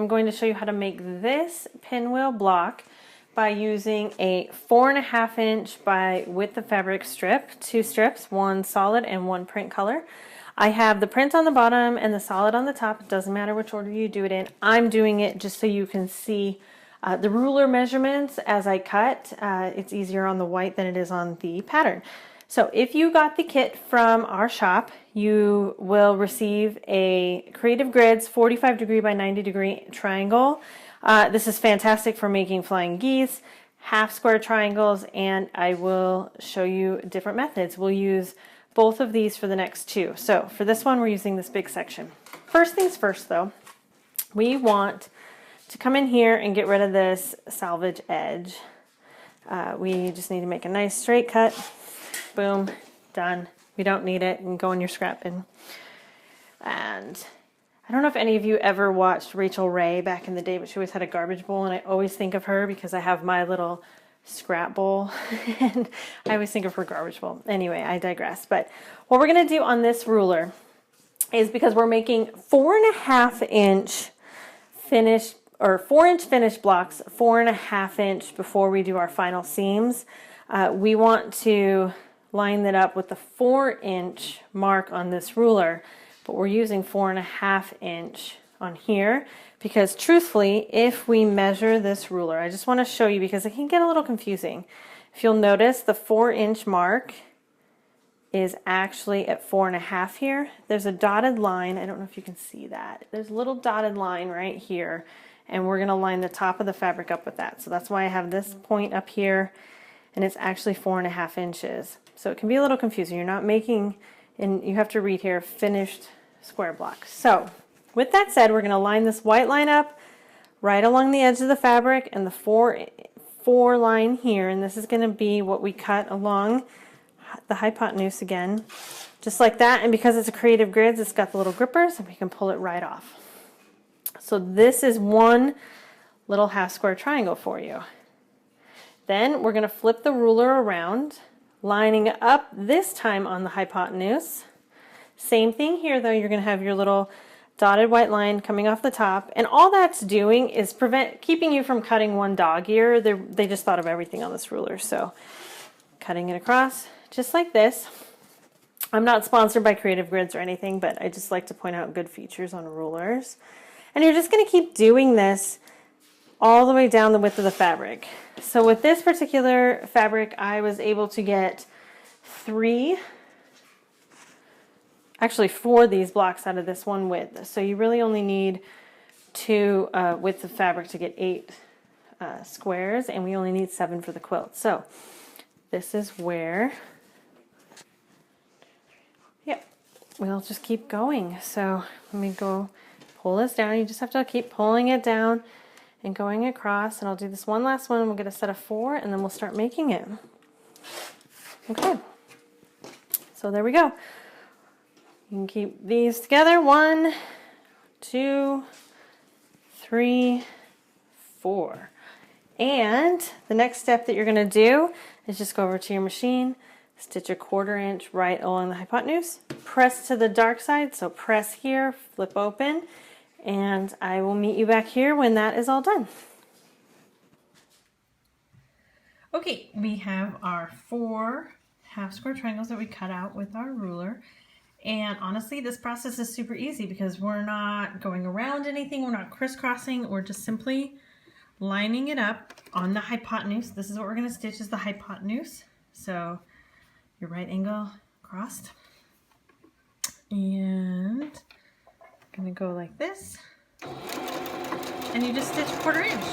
I'm going to show you how to make this pinwheel block by using a 4.5 inch by width of fabric strip, 2 strips, one solid and one print color. I have the print on the bottom and the solid on the top. It doesn't matter which order you do it in. I'm doing it just so you can see the ruler measurements as I cut. It's easier on the white than it is on the pattern. So if you got the kit from our shop, you will receive a Creative Grids 45 degree by 90 degree triangle. This is fantastic for making flying geese, half square triangles, and I will show you different methods. We'll use both of these for the next two. So for this one, we're using this big section. First things first though, we want to come in here and get rid of this salvage edge. We just need to make a nice straight cut. Boom, done. We don't need it, and go in your scrap bin. And I don't know if any of you ever watched Rachel Ray back in the day, but she always had a garbage bowl, and I always think of her because I have my little scrap bowl, and I always think of her garbage bowl. Anyway, I digress. But what we're going to do on this ruler is, because we're making 4.5 inch finish, or 4 inch finish blocks, 4.5 inch before we do our final seams, we want to line that up with the 4 inch mark on this ruler, but we're using 4.5 inch on here because truthfully, if we measure this ruler, I just want to show you because it can get a little confusing. If you'll notice, the 4 inch mark is actually at 4.5 here. There's a dotted line. I don't know if you can see that. There's a little dotted line right here, and we're going to line the top of the fabric up with that. So that's why I have this point up here, and it's actually 4.5 inches. So it can be a little confusing. You're not making, and you have to read here, finished square block. So with that said, we're going to line this white line up right along the edge of the fabric and the four line here, and this is going to be what we cut along the hypotenuse again, just like that. And because it's a Creative Grids, it's got the little grippers, and we can pull it right off. So this is one little half square triangle for you. Then we're going to flip the ruler around, lining up this time on the hypotenuse. Same thing here though, you're going to have your little dotted white line coming off the top, and all that's doing is keeping you from cutting one dog ear. They just thought of everything on this ruler. So cutting it across just like this. I'm not sponsored by Creative Grids or anything, but I just like to point out good features on rulers. And you're just going to keep doing this all the way down the width of the fabric. So with this particular fabric, I was able to get 4 of these blocks out of this one width. So you really only need 2 widths of fabric to get 8 squares, and we only need 7 for the quilt. So this is where, yep, we'll just keep going. So let me go pull this down. You just have to keep pulling it down and going across, and I'll do this one last one, and we'll get a set of 4, and then we'll start making it. Okay, so there we go. You can keep these together. 1, 2, 3, 4. And the next step that you're going to do is just go over to your machine, stitch a 1/4 inch right along the hypotenuse, press to the dark side, so press here, flip open, and I will meet you back here when that is all done. Okay, we have our 4 half square triangles that we cut out with our ruler. And honestly, this process is super easy because we're not going around anything, we're not crisscrossing, we're just simply lining it up on the hypotenuse. This is what we're going to stitch, is the hypotenuse. So your right angle crossed. And I'm going to go like this. And you just stitch 1/4 inch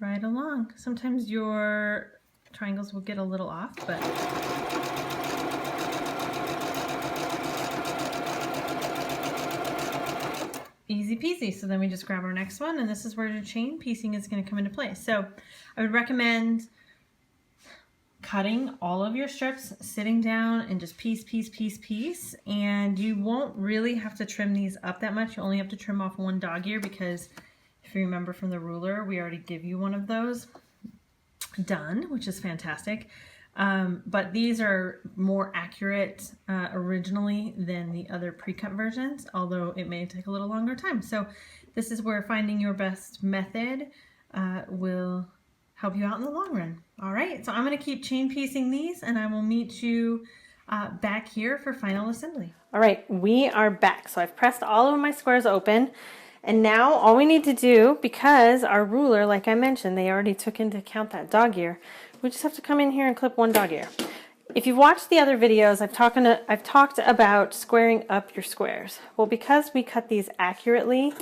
right along. Sometimes your triangles will get a little off, but easy peasy. So then we just grab our next one, and this is where your chain piecing is going to come into play. So I would recommend cutting all of your strips, sitting down and just piece, and you won't really have to trim these up that much. You only have to trim off 1 dog ear because if you remember from the ruler, we already give you one of those done, which is fantastic. But these are more accurate originally than the other pre-cut versions, although it may take a little longer time. So this is where finding your best method will help you out in the long run. All right, so I'm going to keep chain piecing these, and I will meet you back here for final assembly. All right, we are back. So I've pressed all of my squares open, and now all we need to do, because our ruler, like I mentioned, they already took into account that dog ear, we just have to come in here and clip one dog ear. If you've watched the other videos, I've talked about squaring up your squares. Well, because we cut these accurately,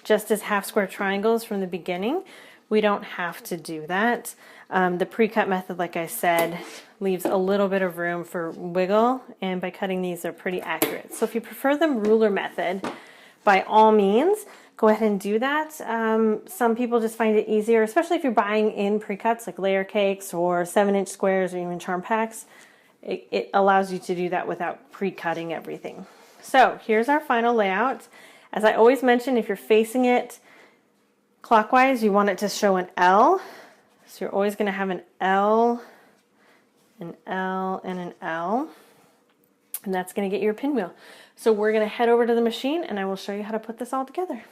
just as half square triangles from the beginning, we don't have to do that. The pre-cut method, like I said, leaves a little bit of room for wiggle, and by cutting these, they're pretty accurate. So if you prefer the ruler method, by all means, go ahead and do that. Some people just find it easier, especially if you're buying in pre-cuts like layer cakes or 7-inch squares or even charm packs. It allows you to do that without pre-cutting everything. So here's our final layout. As I always mention, if you're facing it clockwise, you want it to show an L. So you're always going to have an L, an L, and an L. And that's going to get your pinwheel. So we're going to head over to the machine and I will show you how to put this all together.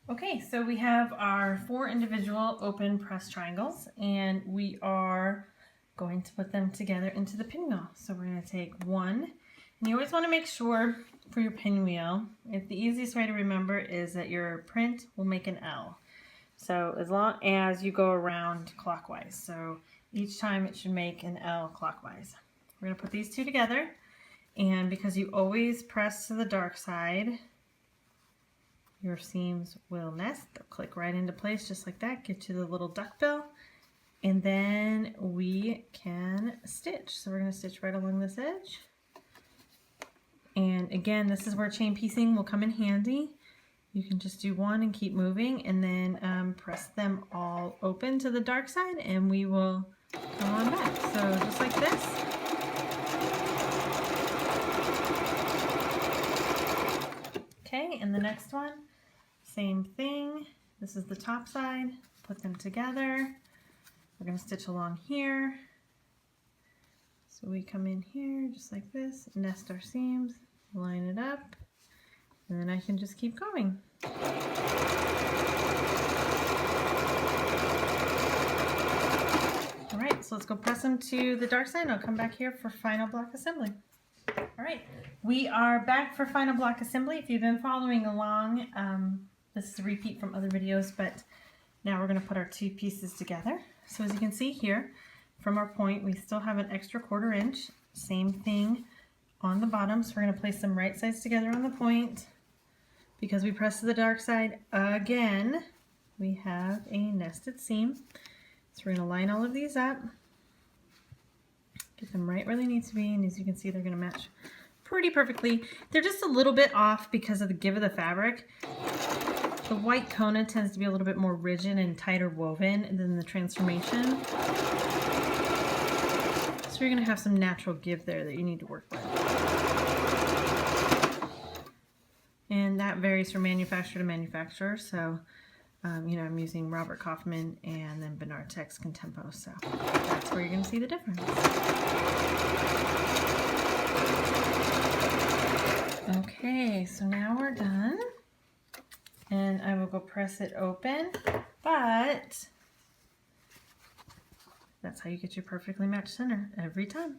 Okay, so we have our 4 individual open press triangles, and we are going to put them together into the pinwheel. So we're going to take one, and you always want to make sure for your pinwheel, the easiest way to remember is that your print will make an L. So as long as you go around clockwise, so each time it should make an L clockwise. We're going to put these two together, and because you always press to the dark side, your seams will nest. They'll click right into place just like that, get you the little duckbill, and then we can stitch. So we're going to stitch right along this edge. And again, this is where chain piecing will come in handy. You can just do one and keep moving, and then press them all open to the dark side, and we will come on back. So just like this. Okay, and the next one, same thing. This is the top side. Put them together. We're going to stitch along here. So we come in here just like this, nest our seams, line it up, and then I can just keep going. All right, so let's go press them to the dark side, and I'll come back here for final block assembly. All right, we are back for final block assembly. If you've been following along, this is a repeat from other videos, but now we're going to put our 2 pieces together. So as you can see here, from our point, we still have an extra 1/4 inch. Same thing on the bottom. So we're going to place them right sides together on the point. Because we press to the dark side again, we have a nested seam. So we're going to line all of these up, get them right where they need to be, and as you can see, they're going to match pretty perfectly. They're just a little bit off because of the give of the fabric. The white Kona tends to be a little bit more rigid and tighter woven than the Transformation. So you're going to have some natural give there that you need to work with. And that varies from manufacturer to manufacturer. So, you know, I'm using Robert Kaufman and then Bernard Tex Contempo. So that's where you're going to see the difference. Okay, so now we're done. And I will go press it open, but that's how you get your perfectly matched center every time.